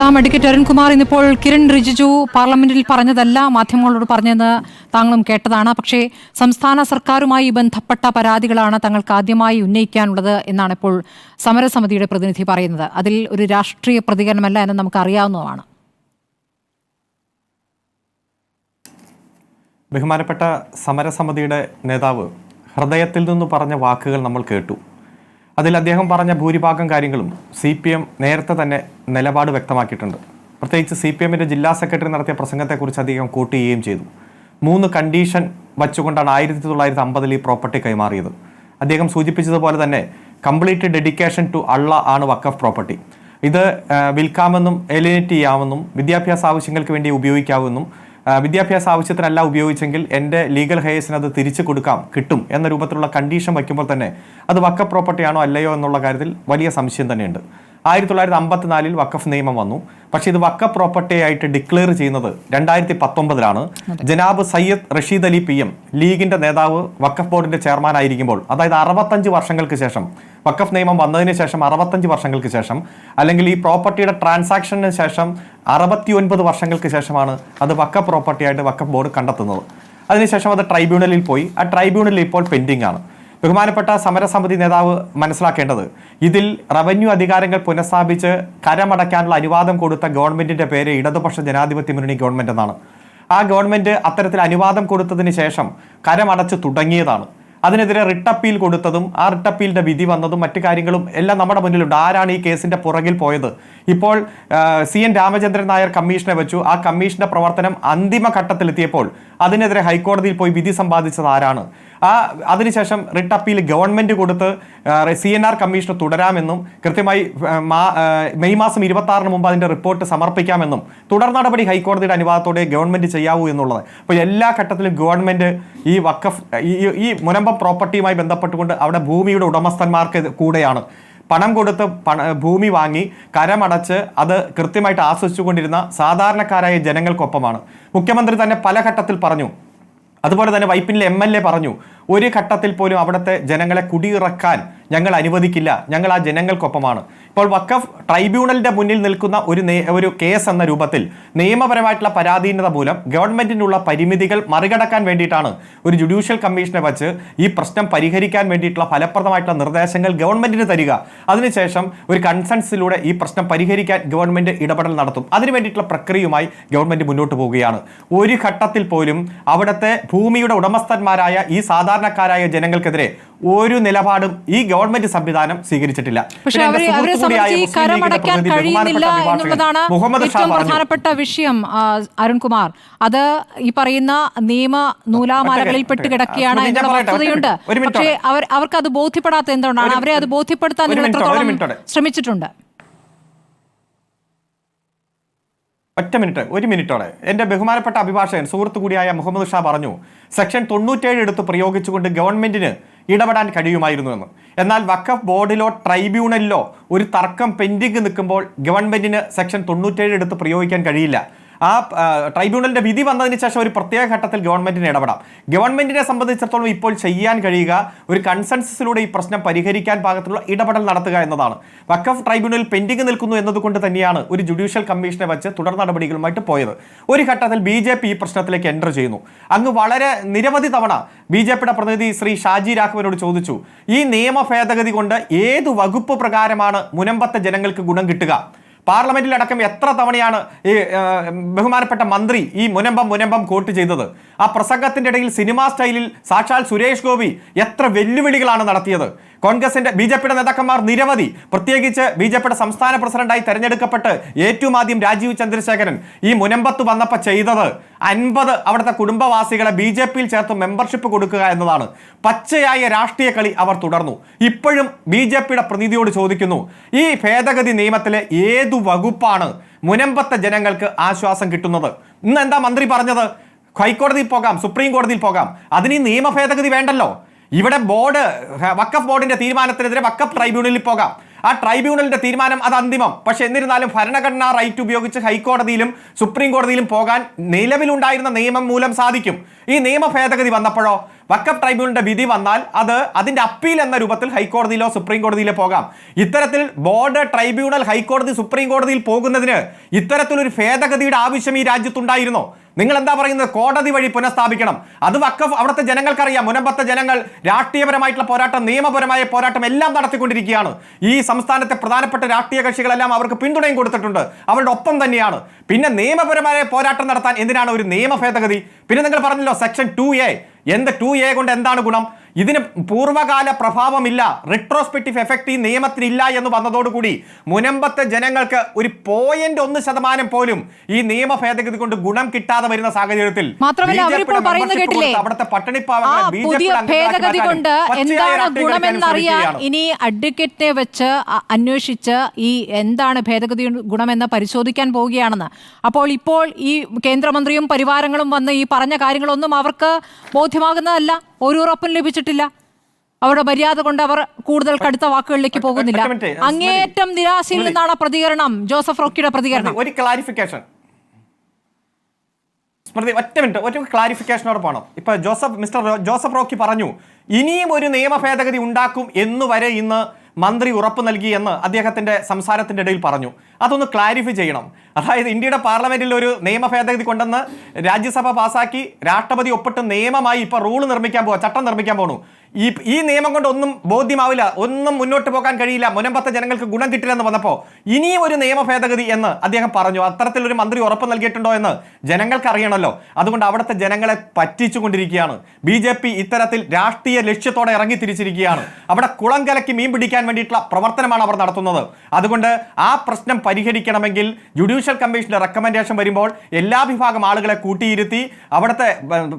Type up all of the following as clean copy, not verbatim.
നോക്കാം. അഡ്വക്കേറ്റ് അരുൺകുമാർ, ഇന്നിപ്പോൾ കിരൺ റിജിജു പാർലമെന്റിൽ പറഞ്ഞതല്ല മാധ്യമങ്ങളോട് പറഞ്ഞതെന്ന് താങ്കളും കേട്ടതാണ്. പക്ഷേ സംസ്ഥാന സർക്കാരുമായി ബന്ധപ്പെട്ട പരാതികളാണ് തങ്ങൾക്ക് ആദ്യമായി ഉന്നയിക്കാനുള്ളത് എന്നാണ് ഇപ്പോൾ സമരസമിതിയുടെ പ്രതിനിധി പറയുന്നത്. അതിൽ ഒരു രാഷ്ട്രീയ പ്രതികരണമല്ല എന്ന് നമുക്ക് അറിയാവുന്നതാണ്. ബഹുമാനപ്പെട്ട സമരസമിതിയുടെ നേതാവ് ഹൃദയത്തിൽ നിന്ന് പറഞ്ഞ വാക്കുകൾ നമ്മൾ കേട്ടു. അതിൽ അദ്ദേഹം പറഞ്ഞ ഭൂരിഭാഗം കാര്യങ്ങളും CPM നേരത്തെ തന്നെ നിലപാട് വ്യക്തമാക്കിയിട്ടുണ്ട്. പ്രത്യേകിച്ച് CPMന്റെ ജില്ലാ സെക്രട്ടറി നടത്തിയ പ്രസംഗത്തെക്കുറിച്ച് അദ്ദേഹം കോട്ട് ചെയ്യുകയും ചെയ്തു. 3 കണ്ടീഷൻ വച്ചുകൊണ്ടാണ് 1950 ഈ പ്രോപ്പർട്ടി കൈമാറിയത്. അദ്ദേഹം സൂചിപ്പിച്ചതുപോലെ തന്നെ കംപ്ലീറ്റ് ഡെഡിക്കേഷൻ ടു അള്ളാഹ് ആണ് വഖഫ് പ്രോപ്പർട്ടി. ഇത് വിൽക്കാമെന്നും എലിനേറ്റ് ചെയ്യാമെന്നും വിദ്യാഭ്യാസ ആവശ്യങ്ങൾക്ക് വേണ്ടി ഉപയോഗിക്കാമെന്നും വിദ്യാഭ്യാസ ആവശ്യത്തിനല്ല ഉപയോഗിച്ചെങ്കിൽ എൻ്റെ ലീഗൽ ഹെയർസിന് അത് തിരിച്ചു കിട്ടും എന്ന രൂപത്തിലുള്ള കണ്ടീഷൻ വയ്ക്കുമ്പോൾ തന്നെ അത് വഖഫ് പ്രോപ്പർട്ടിയാണോ അല്ലയോ എന്നുള്ള കാര്യത്തിൽ വലിയ സംശയം തന്നെയുണ്ട്. 1954 വഖഫ് നിയമം വന്നു. പക്ഷേ ഇത് വഖഫ് പ്രോപ്പർട്ടി ആയിട്ട് ഡിക്ലെയർ ചെയ്യുന്നത് 2019 ജനാബ് സയ്യദ് റഷീദ് അലി PM ലീഗിന്റെ നേതാവ് വഖഫ് ബോർഡിന്റെ ചെയർമാൻ ആയിരിക്കുമ്പോൾ, അതായത് 65 വർഷങ്ങൾക്ക് ശേഷം, വഖഫ് നിയമം വന്നതിന് ശേഷം 65 വർഷങ്ങൾക്ക് ശേഷം, അല്ലെങ്കിൽ ഈ പ്രോപ്പർട്ടിയുടെ ട്രാൻസാക്ഷന് ശേഷം 69 വർഷങ്ങൾക്ക് ശേഷമാണ് അത് വഖഫ് പ്രോപ്പർട്ടി ആയിട്ട് വഖഫ് ബോർഡ് കണ്ടെത്തുന്നത്. അതിനുശേഷം അത് ട്രൈബ്യൂണലിൽ പോയി. ആ ട്രൈബ്യൂണലിൽ ഇപ്പോൾ പെൻഡിംഗ് ആണ്. ബഹുമാനപ്പെട്ട സമരസമിതി നേതാവ് മനസ്സിലാക്കേണ്ടത്, ഇതിൽ റവന്യൂ അധികാരങ്ങൾ പുനഃസ്ഥാപിച്ച് കരമടയ്ക്കാനുള്ള അനുവാദം കൊടുത്ത ഗവൺമെന്റിന്റെ പേര് ഇടതുപക്ഷ ജനാധിപത്യ മുന്നണി ഗവൺമെന്റ് എന്നാണ്. ആ ഗവൺമെന്റ് അത്തരത്തിൽ അനുവാദം കൊടുത്തതിന് ശേഷം കരമടച്ച് തുടങ്ങിയതാണ്. അതിനെതിരെ റിട്ട് അപ്പീൽ കൊടുത്തതും ആ റിട്ട് അപ്പീലിന്റെ വിധി വന്നതും മറ്റു കാര്യങ്ങളും എല്ലാം നമ്മുടെ മുന്നിലുണ്ട്. ആരാണ് ഈ കേസിന്റെ പുറകിൽ പോയത്? ഇപ്പോൾ CN രാമചന്ദ്രൻ നായർ കമ്മീഷനെ വെച്ചു. ആ കമ്മീഷന്റെ പ്രവർത്തനം അന്തിമ ഘട്ടത്തിലെത്തിയപ്പോൾ അതിനെതിരെ ഹൈക്കോടതിയിൽ പോയി വിധി സമ്പാദിച്ചത് ആരാണ്? അതിനുശേഷം റിട്ട് അപ്പീൽ ഗവൺമെന്റ് കൊടുത്ത് CNR കമ്മീഷൻ തുടരാമെന്നും കൃത്യമായി മെയ് മാസം 26 മുമ്പ് അതിന്റെ റിപ്പോർട്ട് സമർപ്പിക്കാമെന്നും തുടർ നടപടി ഹൈക്കോടതിയുടെ അനുവാദത്തോടെ ഗവൺമെന്റ് ചെയ്യാവൂ എന്നുള്ളത്. അപ്പോൾ എല്ലാ ഘട്ടത്തിലും ഗവൺമെന്റ് ഈ വഖഫ് ഈ മുനമ്പം പ്രോപ്പർട്ടിയുമായി ബന്ധപ്പെട്ടുകൊണ്ട് അവിടെ ഭൂമിയുടെ ഉടമസ്ഥന്മാർക്ക് കൂടെയാണ് പണം കൊടുത്ത് ഭൂമി വാങ്ങി കരമടച്ച് അത് കൃത്യമായിട്ട് ആസ്വദിച്ചുകൊണ്ടിരുന്ന സാധാരണക്കാരായ ജനങ്ങൾക്കൊപ്പമാണ്. മുഖ്യമന്ത്രി തന്നെ പല ഘട്ടത്തിൽ പറഞ്ഞു. അതുപോലെ തന്നെ വൈപ്പിനിലെ MLA പറഞ്ഞു, ഒരു ഘട്ടത്തിൽ പോലും അവിടുത്തെ ജനങ്ങളെ കുടിയിറക്കാൻ ഞങ്ങൾ അനുവദിക്കില്ല, ഞങ്ങൾ ആ ജനങ്ങൾക്കൊപ്പമാണ്. ഇപ്പോൾ വഖഫ് ട്രൈബ്യൂണലിന്റെ മുന്നിൽ നിൽക്കുന്ന ഒരു കേസ് എന്ന രൂപത്തിൽ നിയമപരമായിട്ടുള്ള പരാധീനത മൂലം ഗവൺമെന്റിനുള്ള പരിമിതികൾ മറികടക്കാൻ വേണ്ടിയിട്ടാണ് ഒരു ജുഡീഷ്യൽ കമ്മീഷനെ വെച്ച് ഈ പ്രശ്നം പരിഹരിക്കാൻ വേണ്ടിയിട്ടുള്ള ഫലപ്രദമായിട്ടുള്ള നിർദ്ദേശങ്ങൾ ഗവൺമെന്റിന് തരിക. അതിനുശേഷം ഒരു കൺസെൻസിലൂടെ ഈ പ്രശ്നം പരിഹരിക്കാൻ ഗവൺമെന്റ് ഇടപെടൽ നടത്തും. അതിനു വേണ്ടിയിട്ടുള്ള പ്രക്രിയയുമായി ഗവൺമെന്റ് മുന്നോട്ട് പോവുകയാണ്. ഒരു ഘട്ടത്തിൽ പോലും അവിടുത്തെ ഭൂമിയുടെ ഉടമസ്ഥന്മാരായ ഈ സാധാരണക്കാരായ ജനങ്ങൾക്കെതിരെ ഒരു നിലപാടും ഈ ഗവൺമെന്റ് സംവിധാനം സ്വീകരിച്ചിട്ടില്ല. കരമടയ്ക്കാൻ കഴിയുന്നില്ല എന്നുള്ളതാണ് ഏറ്റവും പ്രധാനപ്പെട്ട വിഷയം. അരുൺകുമാർ, അത് ഈ പറയുന്ന നിയമ നൂലാമാലകളിൽ പെട്ട് കിടക്കുകയാണ് എന്നുള്ള വസ്തുതയുണ്ട്. പക്ഷേ അവർക്ക് അത് ബോധ്യപ്പെടാത്ത എന്തുകൊണ്ടാണ്? അവരെ അത് ബോധ്യപ്പെടുത്താൻ നിങ്ങൾ എത്രത്തോളം ശ്രമിച്ചിട്ടുണ്ട്? ഒരു മിനിറ്റോടെ എൻ്റെ ബഹുമാനപ്പെട്ട അഭിഭാഷകൻ സുഹൃത്തു കൂടിയായ മുഹമ്മദ് ഷാ പറഞ്ഞു, സെക്ഷൻ 97 എടുത്ത് പ്രയോഗിച്ചുകൊണ്ട് ഗവൺമെന്റിന് ഇടപെടാൻ കഴിയുമായിരുന്നു എന്ന്. എന്നാൽ വഖഫ് ബോർഡിലോ ട്രൈബ്യൂണലിലോ ഒരു തർക്കം പെൻഡിങ് നിൽക്കുമ്പോൾ ഗവൺമെന്റിന് സെക്ഷൻ 97 എടുത്ത് പ്രയോഗിക്കാൻ കഴിയില്ല. ആ ട്രൈബ്യൂണലിന്റെ വിധി വന്നതിന് ശേഷം ഒരു പ്രത്യേക ഘട്ടത്തിൽ ഗവൺമെന്റിന് ഇടപെടാം. ഗവൺമെന്റിനെ സംബന്ധിച്ചിടത്തോളം ഇപ്പോൾ ചെയ്യാൻ കഴിയുക ഒരു കൺസെൻസസിലൂടെ ഈ പ്രശ്നം പരിഹരിക്കാൻ പാകത്തിലുള്ള ഇടപെടൽ നടത്തുക എന്നതാണ്. വഖഫ് ട്രൈബ്യൂണൽ പെൻഡിങ് നിൽക്കുന്നു എന്നതുകൊണ്ട് തന്നെയാണ് ഒരു ജുഡീഷ്യൽ കമ്മീഷനെ വെച്ച് തുടർ നടപടികളുമായിട്ട് പോയത്. ഒരു ഘട്ടത്തിൽ BJP ഈ പ്രശ്നത്തിലേക്ക് എൻ്റർ ചെയ്യുന്നു. അങ്ങ് വളരെ നിരവധി തവണ BJPയുടെ പ്രതിനിധി ശ്രീ ഷാജി രാഘവനോട് ചോദിച്ചു, ഈ നിയമ ഭേദഗതി കൊണ്ട് ഏതു വകുപ്പ് പ്രകാരമാണ് മുനമ്പത്തെ ജനങ്ങൾക്ക് ഗുണം കിട്ടുക? പാർലമെന്റിലടക്കം എത്ര തവണയാണ് ഈ ബഹുമാനപ്പെട്ട മന്ത്രി ഈ മുനമ്പം കോട്ട് ചെയ്തത്? ആ പ്രസംഗത്തിന്റെ ഇടയിൽ സിനിമാ സ്റ്റൈലിൽ സാക്ഷാൽ സുരേഷ് ഗോപി എത്ര വെല്ലുവിളികളാണ് നടത്തിയത്? കോൺഗ്രസിന്റെ BJPയുടെ നേതാക്കന്മാർ നിരവധി, പ്രത്യേകിച്ച് BJPയുടെ സംസ്ഥാന പ്രസിഡന്റായി തെരഞ്ഞെടുക്കപ്പെട്ട് ഏറ്റവും ആദ്യം രാജീവ് ചന്ദ്രശേഖരൻ ഈ മുനമ്പത്ത് വന്നപ്പോൾ ചെയ്തത് 50 അവിടുത്തെ കുടുംബവാസികളെ BJPയിൽ ചേർത്ത് മെമ്പർഷിപ്പ് കൊടുക്കുക എന്നതാണ്. പച്ചയായ രാഷ്ട്രീയ കളി അവർ തുടർന്നു. ഇപ്പോഴും BJPയുടെ പ്രതിനിധിയോട് ചോദിക്കുന്നു, ഈ ഭേദഗതി നിയമത്തിലെ ഏതു വകുപ്പാണ് മുനമ്പത്തെ ജനങ്ങൾക്ക് ആശ്വാസം കിട്ടുന്നത്? ഇന്ന് എന്താ മന്ത്രി പറഞ്ഞത്? ഹൈക്കോടതിയിൽ പോകാം, സുപ്രീം കോടതിയിൽ പോകാം, അതിന് ഈ നിയമ ഭേദഗതി വേണ്ടല്ലോ. ഇവിടെ വഖഫ് ബോർഡിന്റെ തീരുമാനത്തിനെതിരെ വഖഫ് ട്രൈബ്യൂണലിൽ പോകാം. ആ ട്രൈബ്യൂണലിന്റെ തീരുമാനം അത് അന്തിമം. പക്ഷെ എന്നിരുന്നാലും ഭരണഘടനാ റൈറ്റ് ഉപയോഗിച്ച് ഹൈക്കോടതിയിലും സുപ്രീം കോടതിയിലും പോകാൻ നിലവിലുണ്ടായിരുന്ന നിയമം മൂലം സാധിക്കും. ഈ നിയമ ഭേദഗതി വന്നപ്പോഴോ വഖഫ് ട്രൈബ്യൂണലിന്റെ വിധി വന്നാൽ അത് അതിന്റെ അപ്പീൽ എന്ന രൂപത്തിൽ ഹൈക്കോടതിയിലോ സുപ്രീം കോടതിയിലോ പോകാം. ഇത്തരത്തിൽ ബോർഡ്, ട്രൈബ്യൂണൽ, ഹൈക്കോടതി, സുപ്രീം കോടതിയിൽ പോകുന്നതിന് ഇത്തരത്തിലൊരു ഭേദഗതിയുടെ ആവശ്യം ഈ രാജ്യത്തുണ്ടായിരുന്നോ? നിങ്ങൾ എന്താ പറയുന്നത്? കോടതി വഴി പുനഃസ്ഥാപിക്കണം. അത് വഖഫ് അവിടുത്തെ ജനങ്ങൾക്കറിയാം. മുനമ്പത്തെ ജനങ്ങൾ രാഷ്ട്രീയപരമായിട്ടുള്ള പോരാട്ടം, നിയമപരമായ പോരാട്ടം എല്ലാം നടത്തിക്കൊണ്ടിരിക്കുകയാണ്. ഈ സംസ്ഥാനത്തെ പ്രധാനപ്പെട്ട രാഷ്ട്രീയ കക്ഷികളെല്ലാം അവർക്ക് പിന്തുണയും കൊടുത്തിട്ടുണ്ട്, അവരുടെ ഒപ്പം തന്നെയാണ്. പിന്നെ നിയമപരമായ പോരാട്ടം നടത്താൻ എന്തിനാണ് ഒരു നിയമ ഭേദഗതി? പിന്നെ നിങ്ങൾ പറഞ്ഞല്ലോ സെക്ഷൻ 2A. എന്ത് 2A കൊണ്ട് എന്താണ് ഗുണം? ഇതിന് പൂർവ്വകാല പ്രഭാവമില്ല, റിട്രോസ്പെക്റ്റീവ് എഫക്റ്റ് ഈ നിയമത്തിനില്ല എന്ന് വന്നതോടുകൂടി മുനമ്പത്തെ ജനങ്ങൾക്ക് ഒരു 0.1% പോലും ഈ നിയമ ഭേദഗതി കൊണ്ട് ഗുണം കിട്ടാതെ വരുന്ന സാഹചര്യത്തിൽ മാത്രമല്ല അവരിപ്പോൾ പറയുന്നത് കേട്ടില്ലേ, അവിടുത്തെ പുതിയ ഭേദഗതി കൊണ്ട് എന്താണ് ഗുണമെന്നറിയാൻ ഇനി അഡ്വക്കേറ്റിനെ വെച്ച് അന്വേഷിച്ച് ഈ എന്താണ് ഭേദഗതി ഗുണമെന്ന് പരിശോധിക്കാൻ പോവുകയാണെന്ന്. ഇപ്പോൾ ഈ കേന്ദ്രമന്ത്രിയും പരിവാരങ്ങളും വന്ന് ഈ പറഞ്ഞ കാര്യങ്ങളൊന്നും അവർക്ക് ബോധ്യമാകുന്നതല്ല, ഒരു ഉറപ്പും ലഭിച്ചിട്ടില്ല. അവരുടെ മര്യാദ കൊണ്ട് അവർ കൂടുതൽ കടുത്ത വാക്കുകളിലേക്ക് പോകുന്നില്ല. അങ്ങേയറ്റം നിരാശയിൽ നിന്നാണ് പ്രതികരണം, ജോസഫ് റോക്കിയുടെ പ്രതികരണം. ഒരു ക്ലാരിഫിക്കേഷൻ സ്മൃതി, ഒരു ക്ലാരിഫിക്കേഷനോട് പോകണം. ഇപ്പൊ മിസ്റ്റർ ജോസഫ് റോക്കി പറഞ്ഞു ഇനിയും ഒരു നിയമ ഭേദഗതി ഉണ്ടാക്കും എന്നുവരെ ഇന്ന് മന്ത്രി ഉറപ്പ് നൽകി എന്ന് അദ്ദേഹത്തിന്റെ സംസാരത്തിന്റെ ഇടയിൽ പറഞ്ഞു. അതൊന്ന് ക്ലാരിഫൈ ചെയ്യണം. അതായത് ഇന്ത്യയുടെ പാർലമെന്റിൽ ഒരു നിയമ ഭേദഗതി കൊണ്ടെന്ന് രാജ്യസഭ പാസാക്കി രാഷ്ട്രപതി ഒപ്പിട്ട് നിയമമായി ഇപ്പൊ റൂൾ നിർമ്മിക്കാൻ പോവാ, ചട്ടം നിർമ്മിക്കാൻ പോണു. ഈ നിയമം കൊണ്ട് ഒന്നും ബോധ്യമാവില്ല, ഒന്നും മുന്നോട്ട് പോകാൻ കഴിയില്ല, മുനമ്പത്തെ ജനങ്ങൾക്ക് ഗുണം കിട്ടില്ലെന്ന് വന്നപ്പോൾ ഇനിയും ഒരു നിയമ ഭേദഗതി എന്ന് അദ്ദേഹം പറഞ്ഞു. അത്തരത്തിലൊരു മന്ത്രി ഉറപ്പ് നൽകിയിട്ടുണ്ടോ എന്ന് ജനങ്ങൾക്ക് അറിയണമല്ലോ. അതുകൊണ്ട് അവിടുത്തെ ജനങ്ങളെ പറ്റിച്ചുകൊണ്ടിരിക്കുകയാണ് BJP. ഇത്തരത്തിൽ രാഷ്ട്രീയ ലക്ഷ്യത്തോടെ ഇറങ്ങി തിരിച്ചിരിക്കുകയാണ്. അവിടെ കുളം കലക്കി മീൻ പിടിക്കാൻ വേണ്ടിയിട്ടുള്ള പ്രവർത്തനമാണ് അവർ നടത്തുന്നത്. അതുകൊണ്ട് ആ പ്രശ്നം പരിഹരിക്കണമെങ്കിൽ ജുഡീഷ്യൽ കമ്മീഷന്റെ റെക്കമെൻഡേഷൻ വരുമ്പോൾ എല്ലാ വിഭാഗം ആളുകളെ കൂട്ടിയിരുത്തി അവിടുത്തെ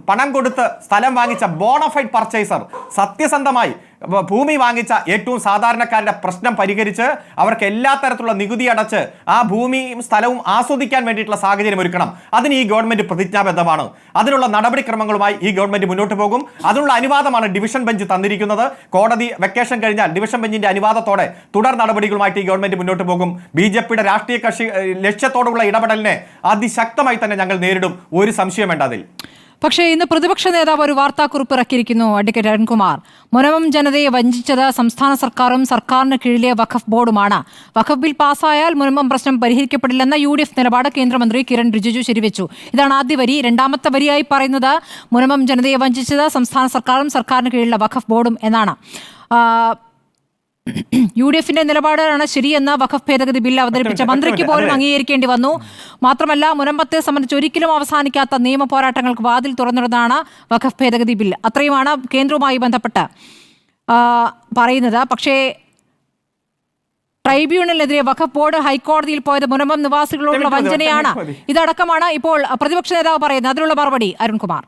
പണം കൊടുത്ത് സ്ഥലം വാങ്ങിച്ച ബോണഫൈഡ് പർച്ചേസർ, സത്യസന്ധമായി ഭൂമി വാങ്ങിച്ച ഏറ്റവും സാധാരണക്കാരുടെ പ്രശ്നം പരിഹരിച്ച് അവർക്ക് എല്ലാ തരത്തിലുള്ള നികുതി അടച്ച് ആ ഭൂമിയും സ്ഥലവും ആസ്വദിക്കാൻ വേണ്ടിയിട്ടുള്ള സാഹചര്യം ഒരുക്കണം. അതിന് ഈ ഗവൺമെന്റ് പ്രതിജ്ഞാബദ്ധമാണ്. അതിനുള്ള നടപടിക്രമങ്ങളുമായി ഈ ഗവൺമെന്റ് മുന്നോട്ട് പോകും. അതിനുള്ള അനുവാദമാണ് ഡിവിഷൻ ബെഞ്ച് തന്നിരിക്കുന്നത്. കോടതി വെക്കേഷൻ കഴിഞ്ഞാൽ ഡിവിഷൻ ബെഞ്ചിന്റെ അനുവാദത്തോടെ തുടർ നടപടികളുമായിട്ട് ഈ ഗവൺമെന്റ് മുന്നോട്ട് പോകും. BJPയുടെ രാഷ്ട്രീയ കക്ഷി ലക്ഷ്യത്തോടുള്ള ഇടപെടലിനെ അതിശക്തമായി തന്നെ ഞങ്ങൾ നേരിടും, ഒരു സംശയം വേണ്ട അതിൽ. പക്ഷേ ഇന്ന് പ്രതിപക്ഷ നേതാവ് ഒരു വാർത്താക്കുറിപ്പ് ഇറക്കിയിരിക്കുന്നു. അഡ്വക്കേറ്റ് അരുൺകുമാർ, മുനമ്പം ജനതയെ വഞ്ചിച്ചത് സംസ്ഥാന സർക്കാരും സർക്കാരിന് കീഴിലെ വഖഫ് ബോർഡുമാണ്. വഖഫ് ബിൽ പാസ്സായാൽ മുനമ്പം പ്രശ്നം പരിഹരിക്കപ്പെടില്ലെന്ന UDF നിലപാട് കേന്ദ്രമന്ത്രി കിരൺ റിജിജു ശരിവെച്ചു. ഇതാണ് ആദ്യ വരി. രണ്ടാമത്തെ വരിയായി പറയുന്നത് മുനമ്പം ജനതയെ വഞ്ചിച്ചത് സംസ്ഥാന സർക്കാരും സർക്കാരിന് കീഴിലെ വഖഫ് ബോർഡും എന്നാണ്. UDFന്റെ നിലപാടാണ് ശരിയെന്ന് വഖഫ് ഭേദഗതി ബിൽ അവതരിപ്പിച്ച മന്ത്രിക്ക് പോലും അംഗീകരിക്കേണ്ടി വന്നു. മാത്രമല്ല മുനമ്പത്തെ സംബന്ധിച്ച് ഒരിക്കലും അവസാനിക്കാത്ത നിയമ പോരാട്ടങ്ങൾക്ക് വാതിൽ തുറന്നിടുന്നതാണ് വഖഫ് ഭേദഗതി ബിൽ. അത്രയുമാണ് കേന്ദ്രവുമായി ബന്ധപ്പെട്ട് പറയുന്നത്. പക്ഷേ ട്രൈബ്യൂണലിനെതിരെ വഖഫ് ബോർഡ് ഹൈക്കോടതിയിൽ പോയത് മുനമ്പം നിവാസികളോടുള്ള വഞ്ചനയാണ്. ഇതടക്കമാണ് ഇപ്പോൾ പ്രതിപക്ഷ നേതാവ് പറയുന്നത്. അതിനുള്ള മറുപടി അരുൺകുമാർ.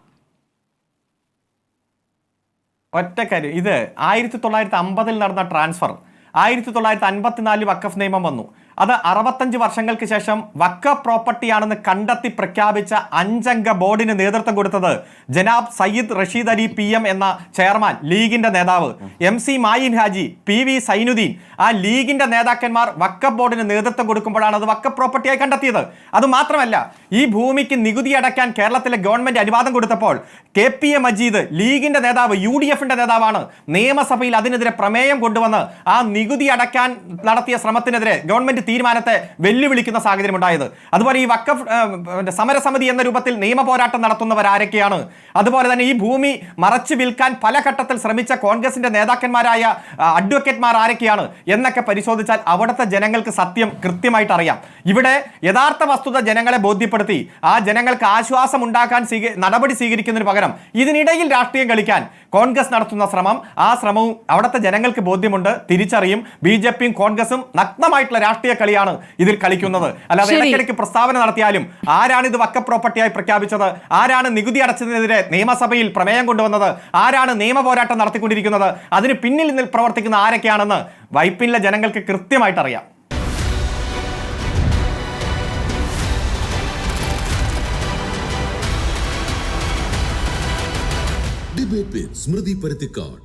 ഒറ്റക്കാര്യം, ഇത് 1950 നടന്ന ട്രാൻസ്ഫർ, 1954 വഖഫ് നിയമം വന്നു. അത് 65 വർഷങ്ങൾക്ക് ശേഷം വഖഫ് പ്രോപ്പർട്ടിയാണെന്ന് കണ്ടെത്തി പ്രഖ്യാപിച്ച 5 അംഗ ബോർഡിന് നേതൃത്വം കൊടുത്തത് ജനാബ് സയ്യിദ് റഷീദ് അലി PM എന്ന ചെയർമാൻ, ലീഗിന്റെ നേതാവ്, MC മായിൻ ഹാജി, PV സൈനുദ്ദീൻ, ആ ലീഗിന്റെ നേതാക്കന്മാർ വഖഫ് ബോർഡിന് നേതൃത്വം കൊടുക്കുമ്പോഴാണ് അത് വഖഫ് പ്രോപ്പർട്ടിയായി കണ്ടെത്തിയത്. അതുമാത്രമല്ല, ഈ ഭൂമിക്ക് നികുതി അടയ്ക്കാൻ കേരളത്തിലെ ഗവൺമെന്റ് അനുവാദം കൊടുത്തപ്പോൾ KPA മജീദ്, ലീഗിന്റെ നേതാവ്, UDFന്റെ നേതാവാണ്, നിയമസഭയിൽ അതിനെതിരെ പ്രമേയം കൊണ്ടുവന്ന് ആ നികുതി അടയ്ക്കാൻ നടത്തിയ ശ്രമത്തിനെതിരെ ഗവൺമെന്റ് തീരുമാനത്തെ വെല്ലുവിളിക്കുന്ന സാഹചര്യം ഉണ്ടായത്. അതുപോലെ ഈ വഖഫ് സമരസമിതി എന്ന രൂപത്തിൽ നിയമ പോരാട്ടം നടത്തുന്നവർ ആരൊക്കെയാണ്? അതുപോലെ തന്നെ ഈ ഭൂമി മറച്ചു വിൽക്കാൻ പല ഘട്ടത്തിൽ ശ്രമിച്ച കോൺഗ്രസിന്റെ നേതാക്കന്മാരായ അഡ്വക്കേറ്റ്മാർ ആരൊക്കെയാണ് എന്നൊക്കെ പരിശോധിച്ചാൽ അവിടുത്തെ ജനങ്ങൾക്ക് സത്യം കൃത്യമായിട്ട് അറിയാം. ഇവിടെ യഥാർത്ഥ വസ്തുത ജനങ്ങളെ ബോധ്യപ്പെടുത്തി ആ ജനങ്ങൾക്ക് ആശ്വാസം ഉണ്ടാക്കാൻ നടപടി സ്വീകരിക്കുന്നതിന് പകരം ഇതിനിടയിൽ രാഷ്ട്രീയം കളിക്കാൻ കോൺഗ്രസ് നടത്തുന്ന ആ ശ്രമവും അവിടുത്തെ ജനങ്ങൾക്ക് ബോധ്യമുണ്ട്, തിരിച്ചറിയും. BJPയും കോൺഗ്രസും നഗ്നമായിട്ടുള്ള രാഷ്ട്രീയ കളിയാണ് ഇതിൽ കളിക്കുന്നത്. അല്ലാതെ ഇടയ്ക്കിടയ്ക്ക് പ്രസ്താവന നടത്തിയാലും ആരാണ് ഇത് വഖഫ് പ്രോപ്പർട്ടിയായി പ്രഖ്യാപിച്ചത്, ആരാണ് നികുതി അടച്ചതിനെതിരെ നിയമസഭയിൽ പ്രമേയം കൊണ്ടുവന്നത്, ആരാണ് നിയമ പോരാട്ടം നടത്തിക്കൊണ്ടിരിക്കുന്നത്, അതിന് പിന്നിൽ പ്രവർത്തിക്കുന്ന ആരൊക്കെയാണെന്ന് വൈപ്പിനിലെ ജനങ്ങൾക്ക് കൃത്യമായിട്ട് അറിയാം. ഡിബേറ്റ് വിത്ത് സ്മൃതി പരുത്തിക്കാട്.